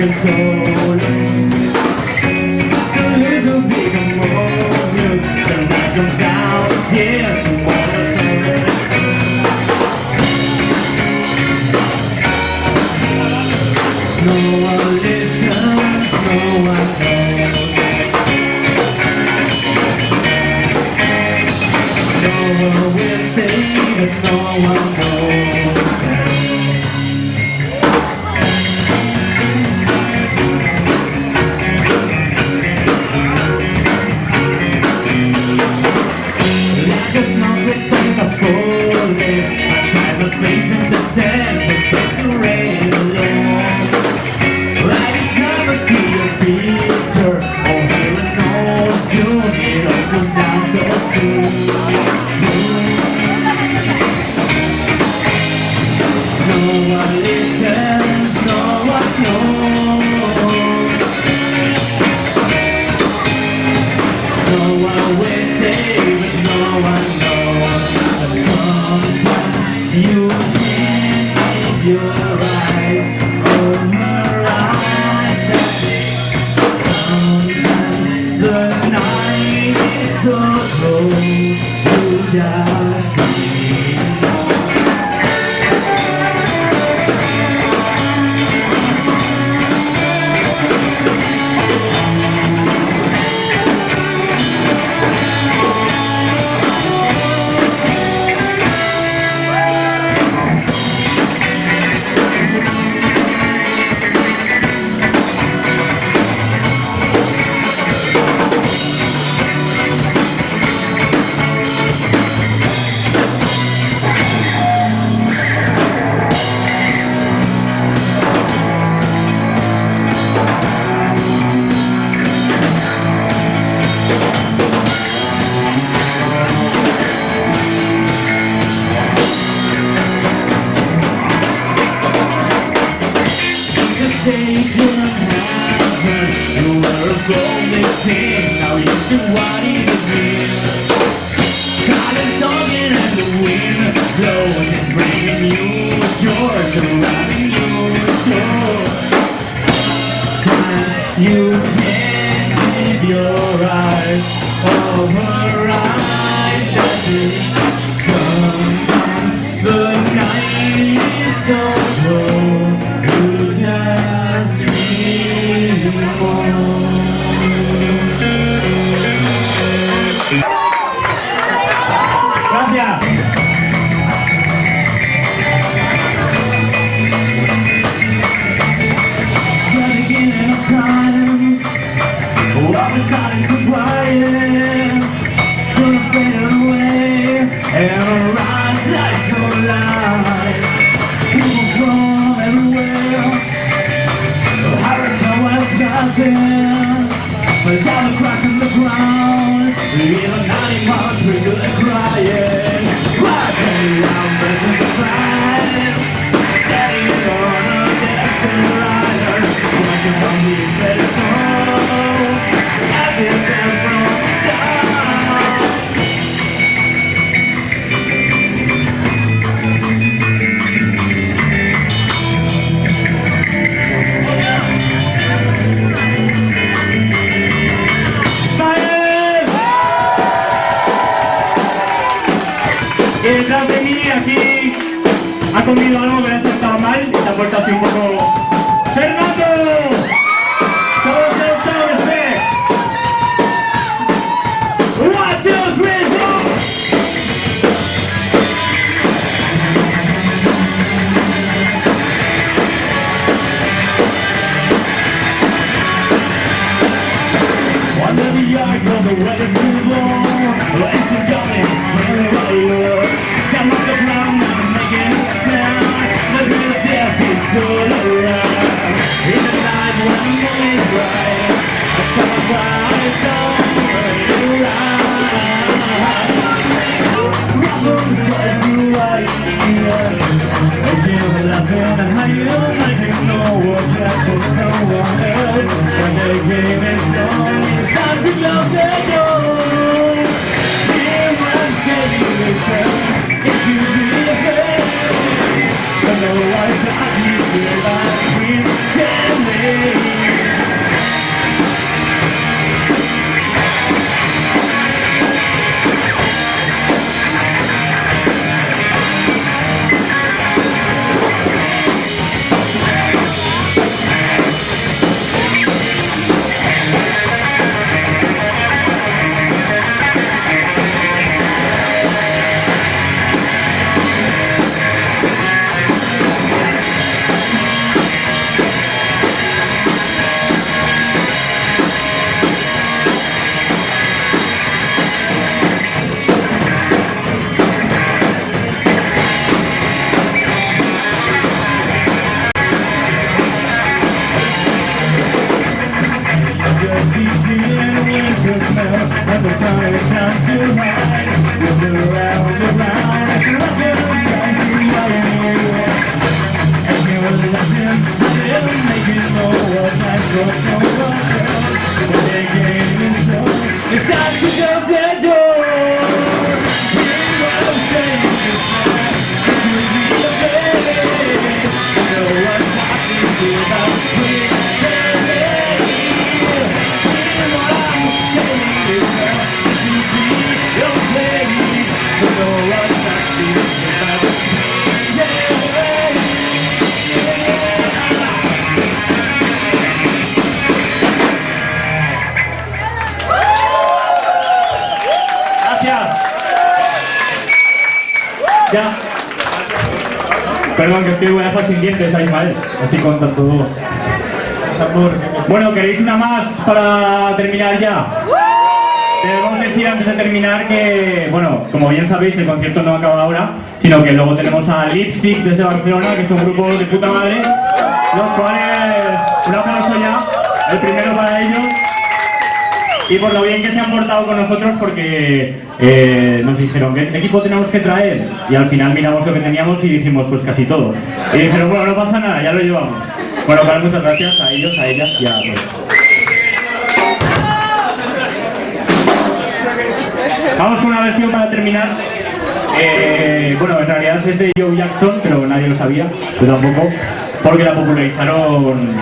control. A little bit more milk, the night comes down, yeah, tomorrow's no one listens, no one knows. No one will say that no one knows. Now you can what it is. Silent talking as the wind blowing and bringing you joy, surrounding you joy. You can't keep your eyes over eyes that come. The night is so cold, you just need more. Gracias. But down the crack in the ground, even 90 miles per hour crying, crying around breaking the fire, steady on a dancing rider, watching from the pedestal, as it stands from down. Detrás de mí aquí ha comido algo que le ha sentado mal y se ha puesto así un poco... ¡Fernando! ¡Todos los ustedes! ¡One, two, three, go! Cuando el día con the weather too long, lo es un joven, really right. Come on the ground, I'm making a sound. The real death is all around. In the night when the moon is bright. around the ground. And you were listening, didn't make it know what I got no wonder. But they gave me so. It's time to go to the door. Hear what I'm saying. Ya. Perdón, que es que voy a dejar sin dientes a Ismael. Así con tanto. Bueno, ¿queréis una más para terminar ya? Debemos decir antes de terminar que, bueno, como bien sabéis, el concierto no acaba ahora, sino que luego tenemos a Lipstick desde Barcelona, que es un grupo de puta madre, los cuales, un aplauso ya, el primero para ellos. Y por lo bien que se han portado con nosotros, porque nos dijeron, ¿qué equipo tenemos que traer? Y al final miramos lo que teníamos y dijimos, pues casi todo. Y dijeron, bueno, no pasa nada, ya lo llevamos. Bueno, pues muchas gracias a ellos, a ellas y a todos. Vamos con una versión para terminar. Bueno, en realidad es de Joe Jackson, pero nadie lo sabía, yo tampoco, porque la popularizaron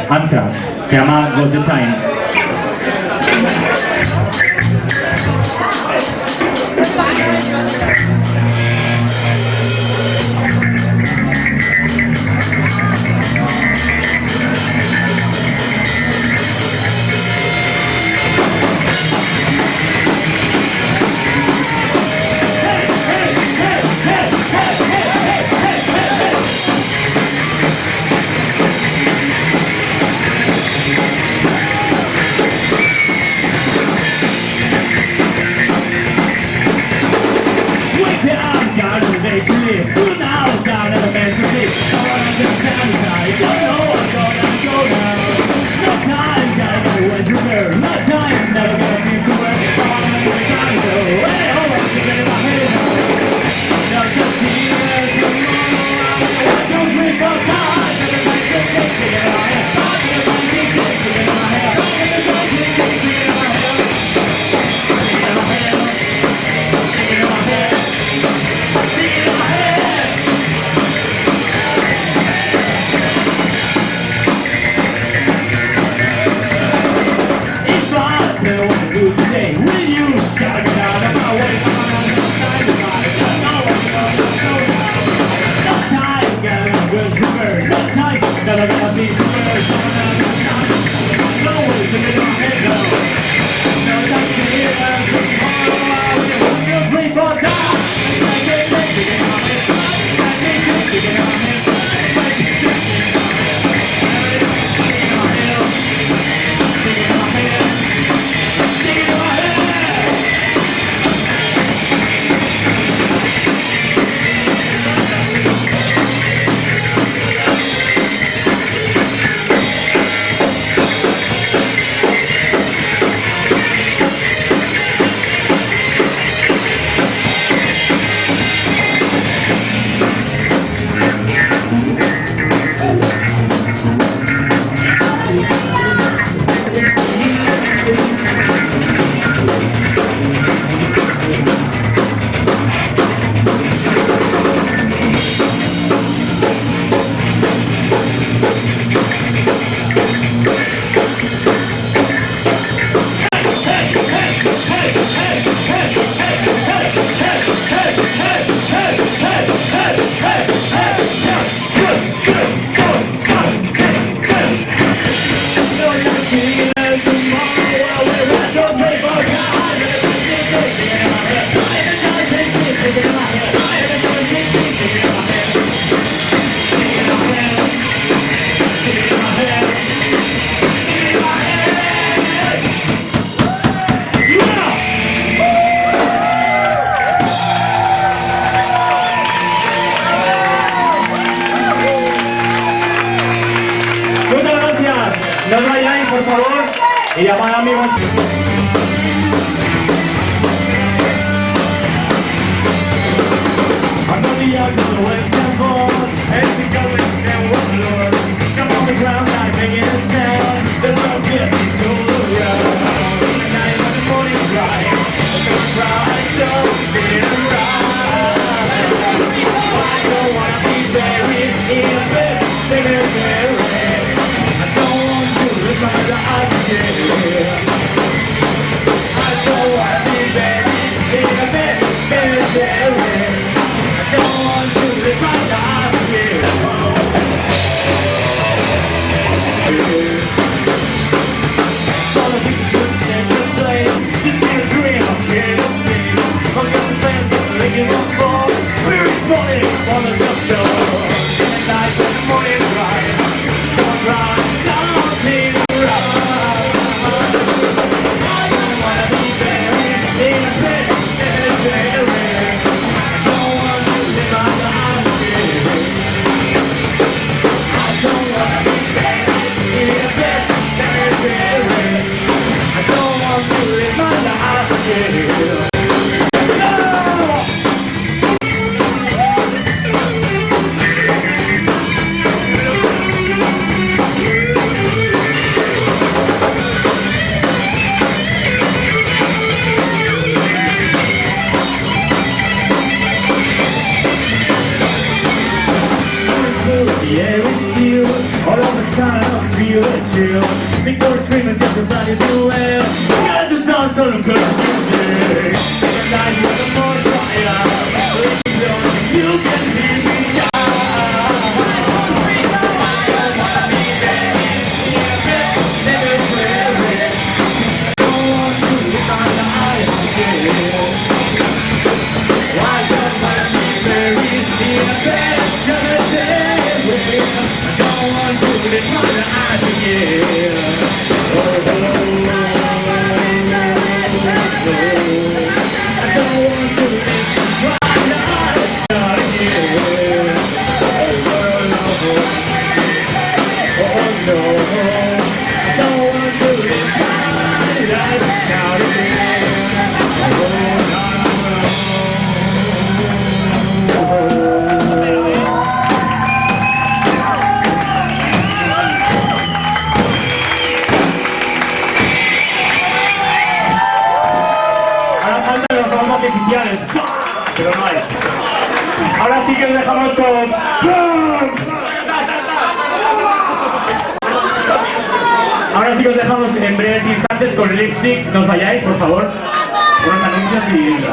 Anthrax. Se llama Got the Time. y llamar amigos. Before screaming, get everybody do it. Get the dance on the good music. And I was a more fire. You can hear me now. I don't wanna be there. Never wear it. I don't want to live my life again. I don't wanna be buried in a bed. Never there with it. I don't want to live my life again. Pero no hay. Ahora sí que lo dejamos con... Ahora sí que os dejamos en breves instantes con Lipstick. No os vayáis, por favor. Unos anuncios y...